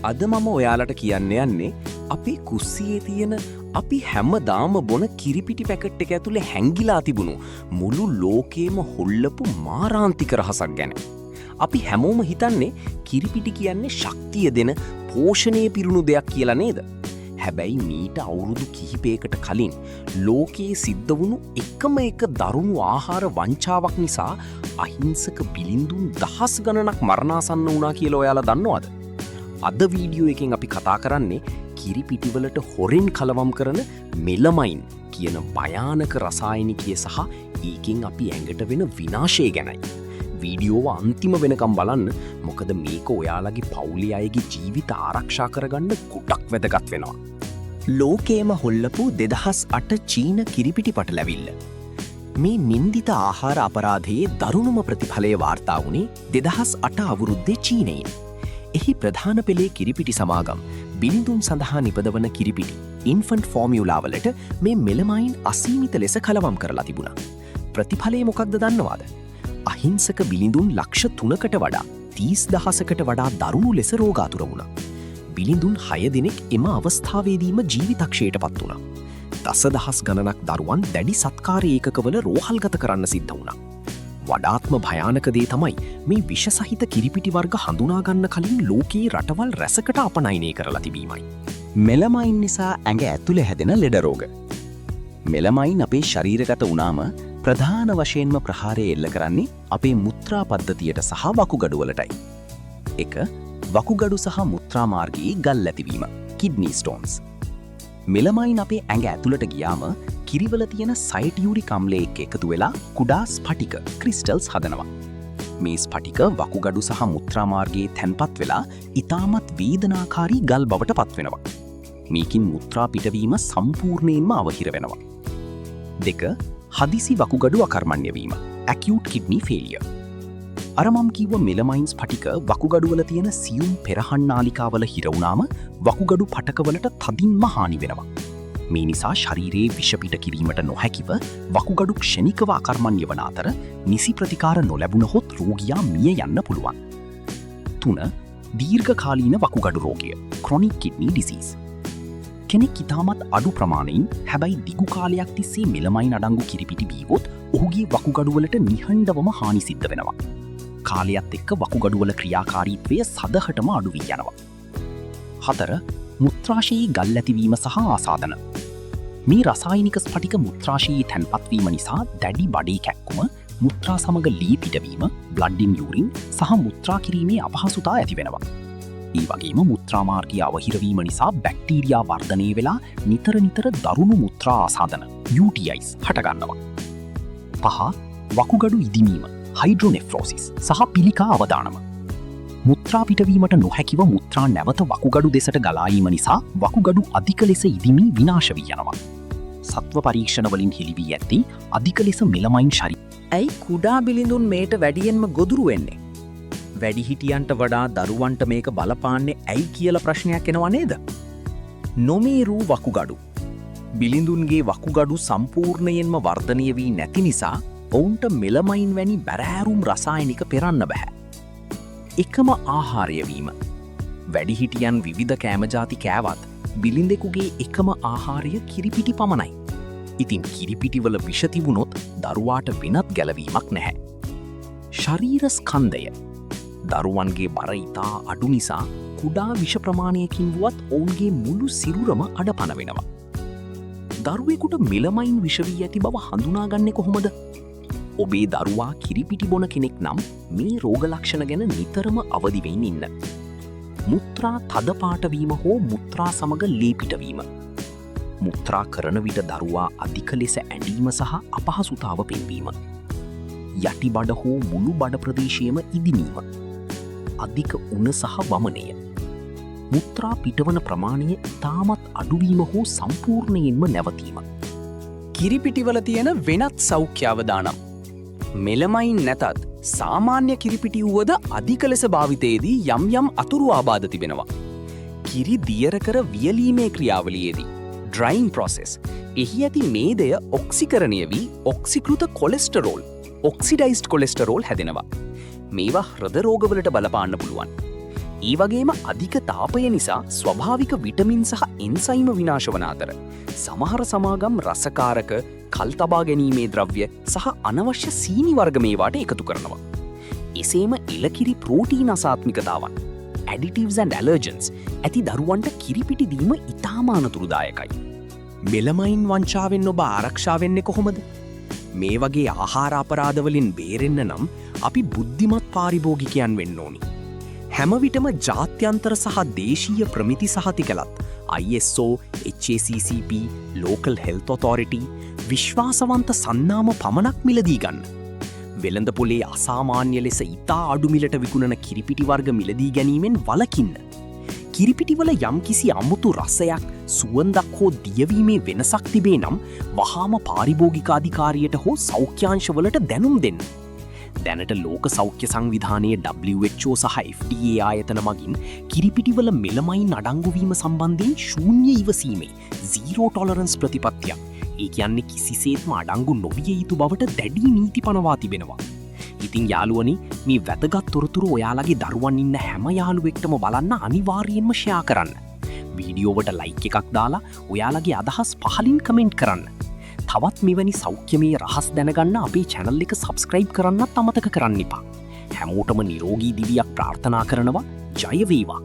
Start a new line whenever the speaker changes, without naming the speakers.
අද මම ඔයාලට කියන්න යන්නේ අපේ කුස්සියේ තියෙන අපි හැමදාම බොන කිරිපිටි පැකට් එක ඇතුලේ හැංගිලා තිබුණු මුළු ලෝකෙම හොල්ලපු මාරාන්තික රහසක් ගැන. අපි හැමෝම හිතන්නේ කිරිපිටි කියන්නේ ශක්තිය දෙන පෝෂණය පිරුණු දෙයක් කියලා නේද? හැබැයි මීට අවුරුදු කිහිපයකට කලින් ලෝකයේ සිද්ධ වුණු එකම එක දරුණු ආහාර වංචාවක් නිසා අහිංසක බිලින්දුන් දහස් ගණනක් මරණාසන්න වුණා කියලා ඔයාලා දන්නවද? අද වීඩියෝ එකෙන් අපි කතා කරන්නේ කිරිපිටිවලට හොරෙන් කලවම් කරන මෙලමයින් කියන භයානක රසායනිකය සහ ඒකෙන් අපි ඇඟට වෙන විනාශය ගැනයි. වීඩියෝව අන්තිම වෙනකම් බලන්න, මොකද මේක ඔයාලගේ පවුලේ අයගේ ජීවිත ආරක්ෂා කරගන්න ගොඩක් වැදගත් වෙනවා.
ලෝකේම හොල්ලපු 2008 චීන කිරිපිටි පටලැවිල්ල. මේ නින්දිත ආහාර අපරාධයේ දරුණුම ප්‍රතිඵලය වාර්තා වුණේ 2008 අවුරුද්දේ චීනයෙන්. එහි ප්‍රධාන පෙළේ කිරිපිටි සමාගම් බිලිඳුන් සඳහා නිපදවන කිරිපිටි ඉන්ෆන්ට් ෆෝමියුලාවලට මේ මෙලමයින් අසීමිත ලෙස කලවම් කරලා තිබුණා. ප්‍රතිඵලය මොකක්ද දන්නවාද? අහිංසක බිලිඳුන් ලක්ෂ 3කට වඩා 30,000කට වඩා දරුණු ලෙස රෝගාතුර වුණා. බිලිඳුන් 6 දෙනෙක් එම අවස්ථාවේදීම ජීවිතක්ෂයට පත් වුණා. දසදහස් ගණනක් දරුවන් දැඩි සත්කාර ඒකකවල රෝහල්ගත කරන්න සිද්ධ වුණා. වඩාත්ම භයානක දේ තමයි මේ විෂ සහිත කිරිපිටි වර්ග හඳුනා ගන්න කලින් ලෝකයේ රටවල් රැසකට අපනයනය කරලා තිබීමයි.
මෙලමයින් නිසා ඇඟ ඇතුලේ හැදෙන ලෙඩ රෝග. මෙලමයින් අපේ ශරීරගත වුණාම ප්‍රධාන වශයෙන්ම ප්‍රහාරය එල්ල කරන්නේ අපේ මුත්‍රා පද්ධතියට සහ වකුගඩුවලටයි. 1. වකුගඩු සහ මුත්‍රා මාර්ගයේ ගල් ඇතිවීම, කිඩ්නි ස්ටෝන්ස්. මෙලමයින් අපේ ඇඟ ඇතුළට ගියාම කිරිවල තියෙන සයිටියුරික් අම්ලය එක්ක එකතු වෙලා කුඩා ස්ෆටික ක්‍රිස්ටල්ස් හදනවා. මේ ස්ෆටික වකුගඩු සහ මුත්‍රා මාර්ගයේ තැන්පත් වෙලා ඉතාමත් වේදනාකාරී ගල් බවට පත් වෙනවා. මේකින් මුත්‍රා පිටවීම සම්පූර්ණයෙන්ම අවහිර වෙනවා. 2. හදිසි වකුගඩු අකර්මණ්‍ය වීම, acute kidney failure. අර මම කිව්ව මෙලමයින් ස්ෆටික වකුගඩුවල තියෙන සියුම් පෙරහන් නාලිකාවල හිර වුණාම වකුගඩු පටකවලට තදින්ම හානි වෙනවා. මේ නිසා ශරීරයේ විෂ පිට කිරීමට නොහැකිව වකුගඩු ක්ෂණිකව අකර්මණ්‍ය වන අතර නිසි ප්‍රතිකාර නොලැබුණහොත් රෝගියා මිය යන්න පුළුවන්. 3. දීර්ඝකාලීන වකුගඩු රෝගය, chronic kidney disease. කෙනෙක් ඉතාමත් අඩු ප්‍රමාණයෙන් හැබැයි දිගු කාලයක් තිස්සේ මෙලමයින් අඩංගු කිරිපිටි බීවොත් ඔහුගේ වකුගඩුවලට නිහඬවම හානි සිද්ධ වෙනවා. කාලයත් එක්ක වකුගඩුවල ක්‍රියාකාරීත්වය සදහටම අඩු වී යනවා. 4. මුත්‍රාශයේ ගල් ඇතිවීම සහ ආසාදන. මේ රසායනික ස්ෆටික මුත්‍රාශයේ තැන්පත්වීම නිසා දැඩි බඩේ කැක්කුම, මුත්‍රා සමග ලී පිටවීම, බ්ලඩ් ඉන් යූරින් සහ මුත්‍රා කිරීමේ අපහසුතා ඇති වෙනවා. ඒ වගේම මුත්‍රා මාර්ගය අවහිරවීම නිසා බැක්ටීරියා වර්ධනය වෙලා නිතර දරුණු මුත්‍රා ආසාදන UTIs හටගන්නවා. 5. වකුගඩු ඉදිමීම, හයිඩ්‍රොනෙෆ්‍රෝසිස් සහ පිළිකා අවදානම. මුත්‍රා පිටවීමට නොහැකිව මුත්‍රා නැවත වකුගඩු දෙසට ගලායීම නිසා වකුගඩු අධික ලෙස ඉදිමී විනාශ වී යනවා. සත්ව පරීක්ෂණ වලින් හෙළි වී ඇත්තේ අධික ලෙස මෙලමයින් ශරීරය.
ඇයි කුඩා බිලිඳුන් මේට වැඩියෙන්ම ගොදුරු වෙන්නේ? වැඩිහිටියන්ට වඩා දරුවන්ට මේක බලපාන්නේ ඇයි කියලා ප්‍රශ්නයක් එනවා නේද? නොමේරූ වකුගඩු. බිලිඳුන්ගේ වකුගඩු සම්පූර්ණයෙන්ම වර්ධනය වී නැති නිසා ඔවුන්ට මෙලමයින් වැනි බැරෑරුම් රසායනික පෙරන්න බැහැ. එකම ආහාරය වීම. වැඩිහිටියන් විවිධ කෑමජාති කෑවත් බිලිඳෙකුගේ එකම ආහාරය කිරිපිටි පමණයි. ඉතින් කිරිපිටිවල විෂ තිබුණොත් දරුවාට වෙනත් ගැලවීමක් නැහැ. ශරීර ස්කන්ධය. දරුවන්ගේ බර ඉතා අඩු නිසා කුඩා විෂ ප්‍රමාණයකින් වුවත් ඔවුන්ගේ මුළු සිරුරම අඩපණ වෙනවා. දරුවෙකුට මෙලමයින් විෂ වී ඇති බව හඳුනාගන්නේ කොහොමද? ඔබේ දරුවා කිරිපිටි බොන කෙනෙක් නම් මේ රෝග ලක්ෂණ ගැන නිතරම අවදි වෙමින් ඉන්න. මුත්‍රා තද පාට වීම හෝ මුත්‍රා සමග ලේ පිටවීම. මුත්‍රා කරන විට දරුවා අධික ලෙස ඇඬීම සහ අපහසුතාව පෙන්වීම. යටි බඩ හෝ මුළු බඩ ප්‍රදේශයේම ඉදිමීම. අධික උණ සහ වමනය. මුත්‍රා පිටවන ප්‍රමාණය ඉතාමත් අඩුවීම හෝ සම්පූර්ණයෙන්ම නැවතීම.
කිරිපිටිවල තියෙන වෙනත් සෞඛ්‍ය අවදානම්. මෙලමයින් නැතත් සාමාන්‍ය කිරිපිටි වුවද අධික ලෙස භාවිතයේදී යම් අතුරු ආබාධ තිබෙනවා. කිරි දියර කර වියලීමේ ක්‍රියාවලියේදී ඩ්‍රයින් ප්‍රොසෙස් එහි ඇති මේදය ඔක්සිකරණය වී ඔක්සිකෘත කොලෙස්ටරෝල්, ඔක්සිඩයිස්ඩ් කොලෙස්ටරෝල් හැදෙනවා. මේවා හෘද රෝගවලට බලපාන්න පුළුවන්.
ඒ වගේම අධික තාපය නිසා ස්වභාවික විටමින් සහ එන්සයිම විනාශ වන අතර සමහර සමාගම් රසකාරක, කල් තබා ගැනීමේ ද්‍රව්‍ය සහ අනවශ්‍ය සීනි වර්ග මේවාට එකතු කරනවා. එසේම එලකිරි ප්‍රෝටීන අසාත්මිකතාවන් additives and allergens ඇති දරුවන්ට කිරිපිටි දීම ඉතාම අනතුරුදායකයි. මෙලමයින් වංචාවෙන් ඔබ ආරක්ෂා වෙන්නේ කොහොමද? මේ වගේ ආහාර අපරාධවලින් බේරෙන්න නම් අපි බුද්ධිමත් පාරිභෝගිකයන් වෙන්න ඕනි. හැම විටම ජාත්‍යන්තර සහ දේශීය ප්‍රමිති සහතිකලත් ISO, HACCP, Local Health Authority විශ්වාසවන්ත සන්නාම පමණක් මිලදී ගන්න. වෙළඳපොලේ අසාමාන්‍ය ලෙස ඉතා අඩු මිලට විකුණන කිරිපිටි වර්ග මිලදී ගැනීමෙන් වළකින්න. කිරිපිටිවල යම්කිසි අමුතු රසයක්, සුවඳක් හෝ දියවීමේ වෙනසක් තිබේ නම් වහාම පාරිභෝගික අධිකාරියට හෝ සෞඛ්‍යාංශවලට දැනුම් දෙන්න. දැනට ලෝක සෞඛ්‍ය සංවිධානයේ WHO සහ FDA ආයතන මගින් කිරිපිටිවල මෙලමයින් අඩංගුවීම සම්බන්ධයෙන් ශූන්‍ය ඉවසීමේ zero tolerance ප්‍රතිපත්තියක්. ඒ කියන්නේ කිසිසේත්ම අඩංගු නොවිය යුතු බවට දැඩි නීති පනවා තිබෙනවා. ඉතින් යාළුවනි, මේ වැදගත් තොරතුරු ඔයාලගේ දරුවන් ඉන්න හැම යාළුවෙක්ටම බලන්න අනිවාර්යයෙන්ම ෂෙයා කරන්න. වීඩියෝවට ලයික් එකක් දාලා ඔයාලගේ අදහස් පහලින් කමෙන්ට් කරන්න. තවත් මෙවැනි සෞඛ්‍යමය රහස් දැනගන්න අපේ channel එක subscribe කරන්නත් අමතක කරන්න එපා. හැමෝටම නිරෝගී දිවියක් ප්‍රාර්ථනා කරනවා. ජය වේවා.